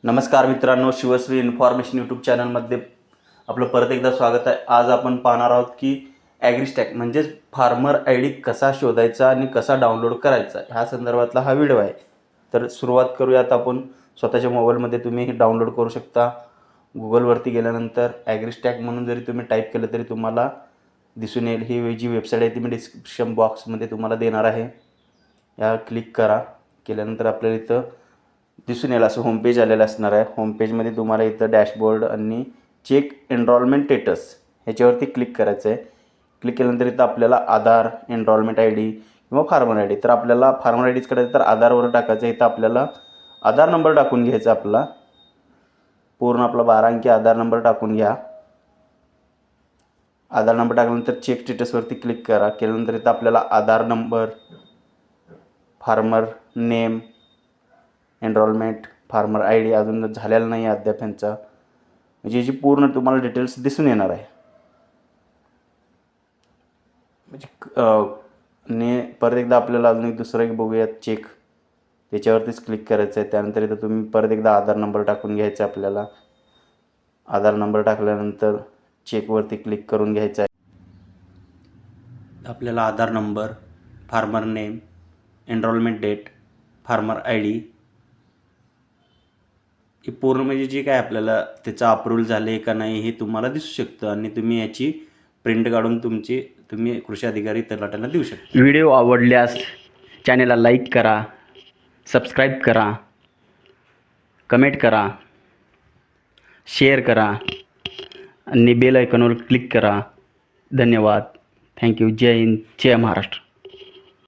नमस्कार मित्रांनो, Shivashree information YouTube चॅनलमध्ये आपलं परत एकदा स्वागत आहे. आज आपण पाहणार आहोत की ॲग्रीस्टॅक म्हणजेच फार्मर आय डी कसा शोधायचा आणि कसा डाउनलोड करायचा ह्या संदर्भातला हा व्हिडिओ आहे. तर सुरुवात करूयात आपण. स्वतःच्या मोबाईलमध्ये तुम्ही हे डाउनलोड करू शकता. गुगलवरती गेल्यानंतर ॲग्रीस्टॅक म्हणून जरी तुम्ही टाईप केलं तरी तुम्हाला दिसून येईल. ही जी वेबसाईट आहे ती मी डिस्क्रिप्शन बॉक्समध्ये तुम्हाला देणार आहे. या क्लिक करा. केल्यानंतर आपल्याला इथं दिसून येईल असं होमपेज आलेलं असणार आहे. होमपेजमध्ये तुम्हाला इथं डॅशबोर्ड आणि चेक एनरोलमेंट स्टेटस ह्याच्यावरती क्लिक करायचं आहे. क्लिक केल्यानंतर इथं आपल्याला आधार, एनरोलमेंट आय डी किंवा फार्मर आय डी. तर आपल्याला फार्मर आय डीच करायचं तर आधारवर टाकायचं. इथं आपल्याला आधार नंबर टाकून घ्यायचा. आपला पूर्ण आपला 12 अंकी आधार नंबर टाकून घ्या. आधार नंबर टाकल्यानंतर चेक स्टेटसवरती क्लिक करा. केल्यानंतर इथं आपल्याला Aadhaar number, farmer name, enrolment, farmer I D अजून झालेला नाही आहे अद्याप यांचा, म्हणजे याची पूर्ण तुम्हाला डिटेल्स दिसून येणार आहे. म्हणजे परत एकदा आपल्याला अजून एक दुसरं एक बघूयात चेक. त्याच्यावरतीच क्लिक करायचं आहे. त्यानंतर इथं तुम्ही परत एकदा आधार नंबर टाकून घ्यायचा आहे. आपल्याला आधार नंबर टाकल्यानंतर चेकवरती क्लिक करून घ्यायचं आहे. आपल्याला Aadhaar number, farmer name, enrolment date, farmer I D हे पूर्ण म्हणजे जे काय आपल्याला त्याचं अप्रूव्हल झाले का नाही हे तुम्हाला दिसू शकतं आणि तुम्ही याची प्रिंट काढून तुम्ही कृषी अधिकारी तलाठ्यांना देऊ शकता. व्हिडिओ आवडल्यास चॅनेलला लाईक करा, सबस्क्राईब करा, कमेंट करा, शेअर करा आणि बेल आयकॉनवर क्लिक करा. धन्यवाद. थँक्यू. जय हिंद, जय महाराष्ट्र.